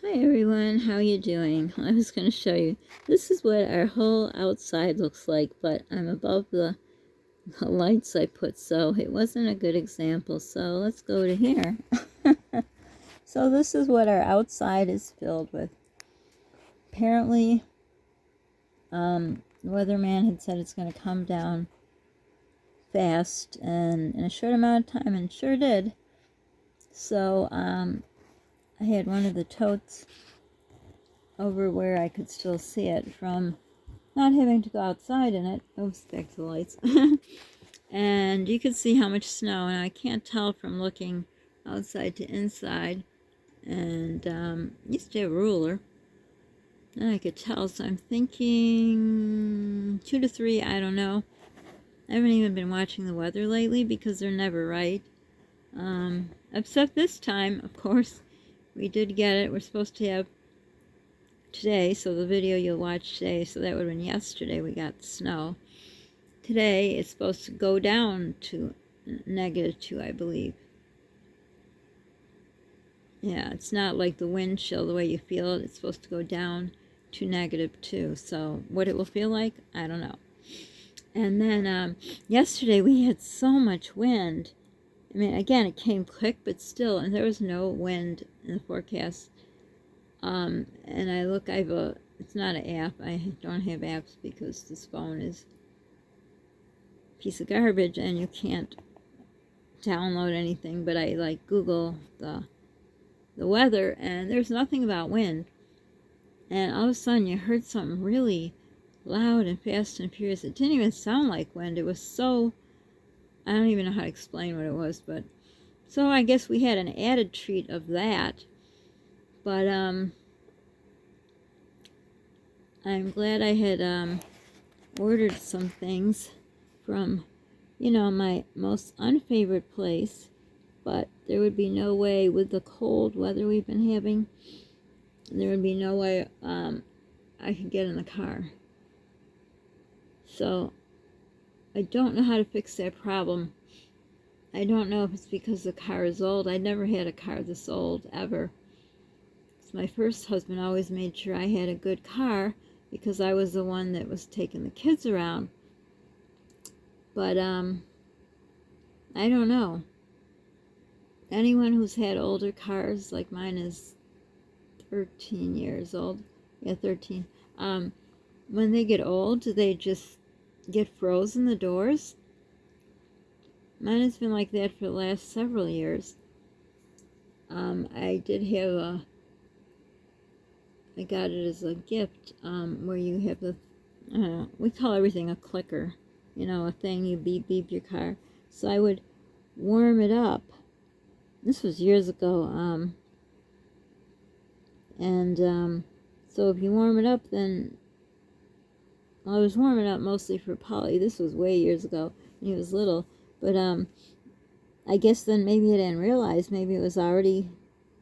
Hi everyone, how you doing? I was going to show you. This is what our whole outside looks like, but I'm above the lights I put, so it wasn't a good example. So let's go to here. So this is what our outside is filled with. Apparently, the weatherman had said it's going to come down fast and in a short amount of time, and it sure did. So I had one of the totes over where I could still see it from not having to go outside in it. Oops, back to the lights. And you can see how much snow, and I can't tell from looking outside to inside. And used to have a ruler, and I could tell, so I'm thinking 2 to 3, I don't know. I haven't even been watching the weather lately because they're never right. Except this time, of course, we did get it. We're supposed to have today, so the video you'll watch today, so that would have been yesterday we got the snow. Today it's supposed to go down to -2, I believe. Yeah, it's not like the wind chill the way you feel it. It's supposed to go down to -2. So what it will feel like, I don't know. And then yesterday we had so much wind. I mean, again, it came quick, but still, and there was no wind in the forecast. And I look, it's not an app. I don't have apps because this phone is a piece of garbage and you can't download anything, but I like Google the weather, and there's nothing about wind. And all of a sudden you heard something really loud and fast and furious. It didn't even sound like wind. It was so, I don't even know how to explain what it was, but so I guess we had an added treat of that. But I'm glad I had ordered some things from, my most unfavorite place. But there would be no way, with the cold weather we've been having, there would be no way I could get in the car. So I don't know how to fix that problem. I don't know if it's because the car is old. I never had a car this old, ever. My first husband always made sure I had a good car because I was the one that was taking the kids around. But I don't know. Anyone who's had older cars, like mine is 13 years old. Yeah, 13. When they get old, do they just get frozen, the doors? Mine has been like that for the last several years. I did have I got it as a gift, where you have we call everything a clicker, a thing you beep beep your car. So I would warm it up. This was years ago, and so if you warm it up, then, well, I was warming it up mostly for Polly. This was way years ago when he was little, but I guess then maybe I didn't realize, maybe it was already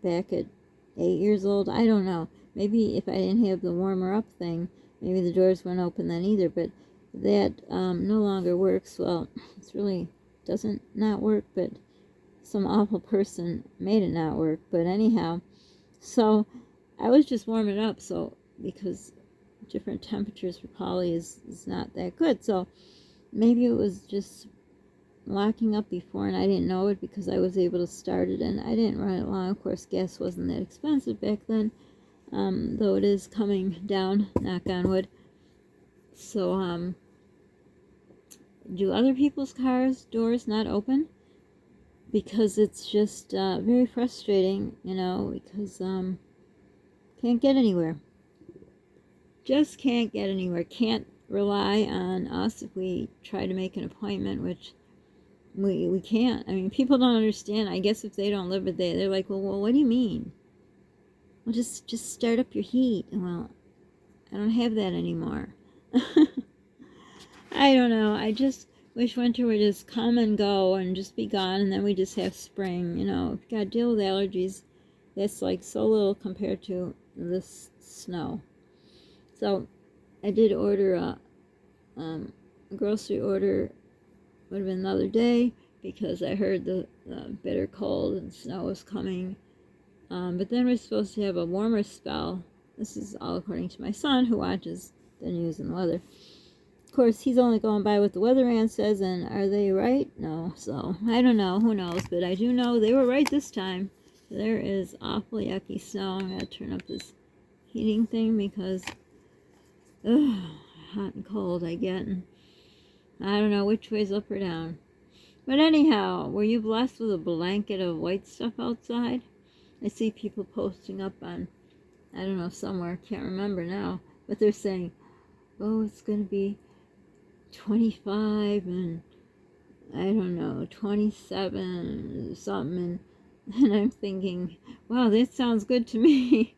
back at 8 years old. I don't know. Maybe if I didn't have the warmer up thing, maybe the doors weren't open then either, but that no longer works. Well, it's really doesn't not work, but some awful person made it not work. But anyhow, so I was just warming up, so because different temperatures for Polly is not that good. So maybe it was just locking up before and I didn't know it because I was able to start it and I didn't run it long. Of course, gas wasn't that expensive back then, though it is coming down, knock on wood. So do other people's cars doors not open? Because it's just very frustrating, because can't get anywhere. Just can't get anywhere. Can't rely on us if we try to make an appointment, which we can't. I mean, people don't understand. I guess if they don't live it, they're like, well, what do you mean? Well, just start up your heat. Well, I don't have that anymore. I don't know. I just wish winter would just come and go and just be gone, and then we just have spring. If you got to deal with allergies, that's like so little compared to this snow. So I did order a grocery order. Would have been another day because I heard the bitter cold and snow was coming But then we're supposed to have a warmer spell. This is all according to my son, who watches the news and the weather. Of course, he's only going by what the weatherman says, and are they right? No. So, I don't know. Who knows? But I do know they were right this time. There is awful yucky snow. I'm going to turn up this heating thing because, hot and cold I get. And I don't know which way's up or down. But anyhow, were you blessed with a blanket of white stuff outside? I see people posting up on, I don't know, somewhere, can't remember now, but they're saying, oh, it's going to be 25 and, I don't know, 27 or something, and I'm thinking, wow, that sounds good to me.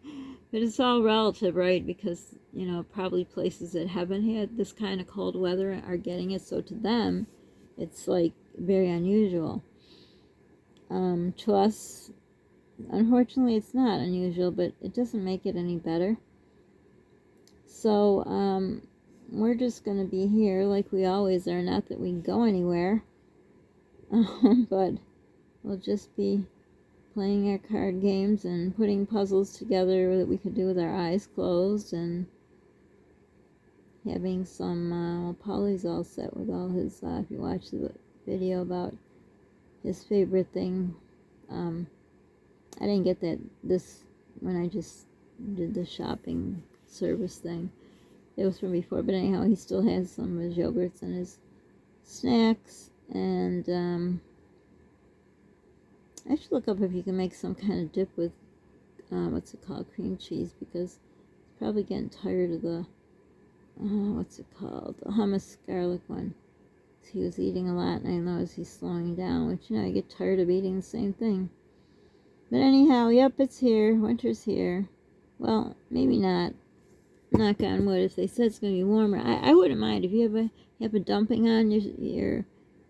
But it's all relative, right? Because, you know, probably places that haven't had this kind of cold weather are getting it, so to them, it's like very unusual. To us, unfortunately, it's not unusual, but it doesn't make it any better. So, we're just going to be here like we always are. Not that we can go anywhere, but we'll just be playing our card games and putting puzzles together that we could do with our eyes closed, and having some, well, Polly's all set with all his, if you watch the video about his favorite thing, I didn't get that this when I just did the shopping service thing. It was from before, but anyhow, he still has some of his yogurts and his snacks, and I should look up if you can make some kind of dip with, what's it called, cream cheese, because he's probably getting tired of the, what's it called, the hummus garlic one. He was eating a lot, and I noticed he's slowing down, which, you know, I get tired of eating the same thing. But anyhow, yep, it's here. Winter's here. Well, maybe not. Knock on wood. If they said it's going to be warmer, I wouldn't mind if you have a dumping on your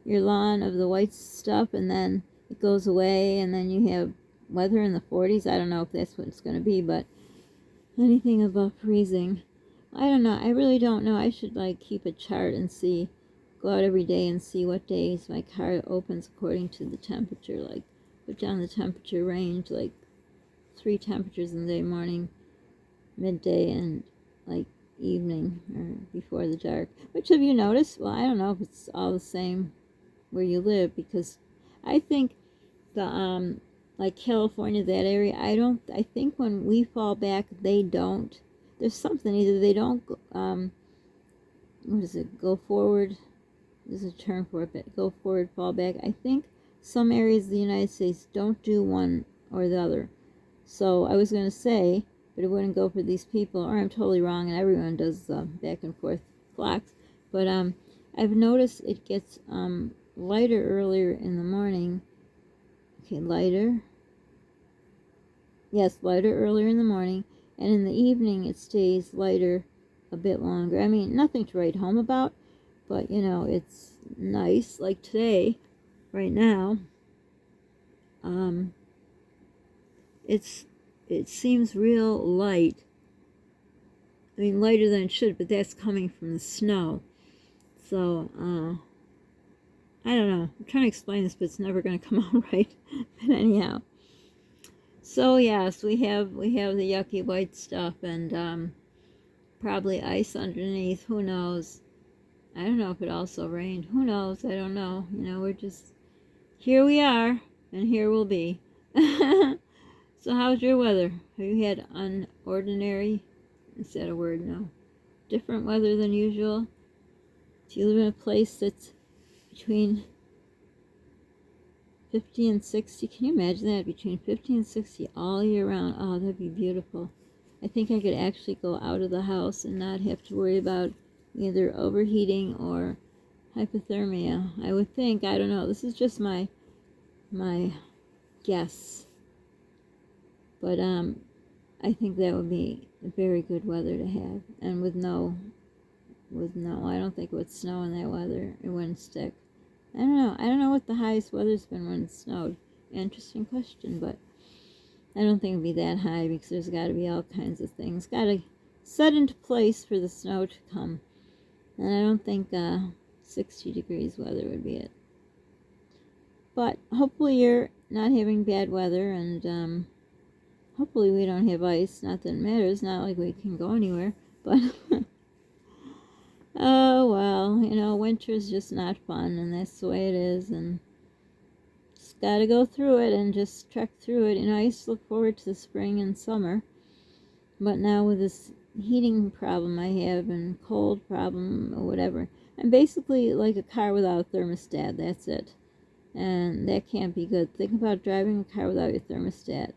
lawn of the white stuff, and then it goes away, and then you have weather in the 40s. I don't know if that's what it's going to be, but anything above freezing, I don't know. I really don't know. I should like keep a chart and see, go out every day and see what days my car opens according to the temperature. Like put down the temperature range, like 3 temperatures in the day: morning, midday, and like evening or before the dark. Which have you noticed? Well, I don't know if it's all the same where you live, because I think the like California, that area, I think when we fall back, they don't. There's something, either they don't what is it, go forward, there's a term for it, but go forward, fall back. I think some areas of the United States don't do one or the other. So I was going to say, but it wouldn't go for these people, or I'm totally wrong, and everyone does back and forth clocks. But I've noticed it gets lighter earlier in the morning. Okay, lighter. Yes, lighter earlier in the morning, and in the evening it stays lighter a bit longer. I mean, nothing to write home about, but you know, it's nice. Like today, right now, it seems real light. I mean, lighter than it should, but that's coming from the snow. So, I don't know. I'm trying to explain this, but it's never going to come out right. But anyhow. So, yes, we have the yucky white stuff, and probably ice underneath. Who knows? I don't know if it also rained. Who knows? I don't know. You know, we're just, here we are, and here we'll be. So how's your weather? Have you had unordinary, is that a word? No. Different weather than usual? Do you live in a place that's between 50 and 60? Can you imagine that? Between 50 and 60 all year round. Oh, that'd be beautiful. I think I could actually go out of the house and not have to worry about either overheating or hypothermia. I would think. I don't know. This is just my guess. But I think that would be a very good weather to have. And with no, I don't think with snow in that weather, it wouldn't stick. I don't know. I don't know what the highest weather's been when it snowed. Interesting question, but I don't think it'd be that high, because there's got to be all kinds of things got to set into place for the snow to come. And I don't think 60 degrees weather would be it. But hopefully you're not having bad weather, and hopefully we don't have ice. Not that it matters. Not like we can go anywhere. But, oh, well, you know, winter's just not fun, and that's the way it is, and just gotta go through it and just trek through it. You know, I used to look forward to the spring and summer, but now with this heating problem I have and cold problem or whatever, I'm basically like a car without a thermostat. That's it. And that can't be good. Think about driving a car without your thermostat.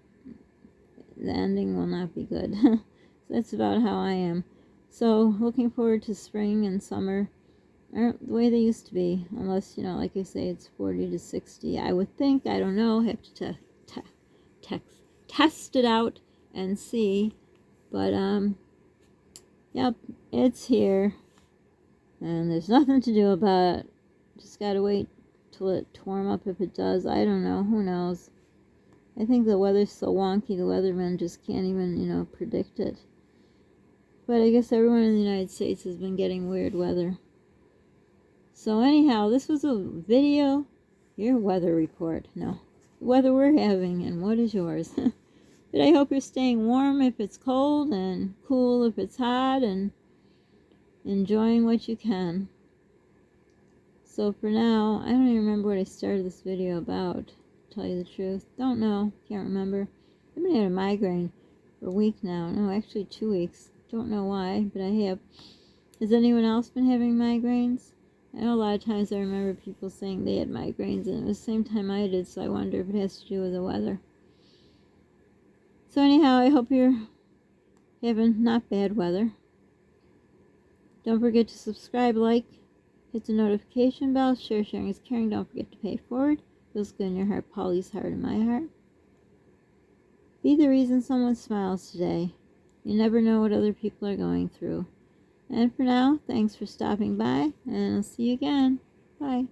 The ending will not be good. So that's about how I am. So looking forward to spring and summer aren't the way they used to be, unless, you know, like I say, it's 40 to 60. I would think. I don't know. Have to test it out and see. But yep, it's here, and there's nothing to do about it. Just gotta wait till it warm up. If it does, I don't know. Who knows? I think the weather's so wonky, the weathermen just can't even, you know, predict it. But I guess everyone in the United States has been getting weird weather. So anyhow, this was a video, your weather report. No, the weather we're having, and what is yours? But I hope you're staying warm if it's cold, and cool if it's hot, and enjoying what you can. So for now, I don't even remember what I started this video about, to tell you the truth. Don't know, can't remember. I've been having a migraine for a week now. No, actually 2 weeks. Don't know why, but I have. Has anyone else been having migraines? I know a lot of times I remember people saying they had migraines, and it was the same time I did, so I wonder if it has to do with the weather. So anyhow, I hope you're having not bad weather. Don't forget to subscribe, like, hit the notification bell, share, sharing is caring. Don't forget to pay it forward. Feels good in your heart, Polly's heart and my heart. Be the reason someone smiles today. You never know what other people are going through. And for now, thanks for stopping by, and I'll see you again. Bye.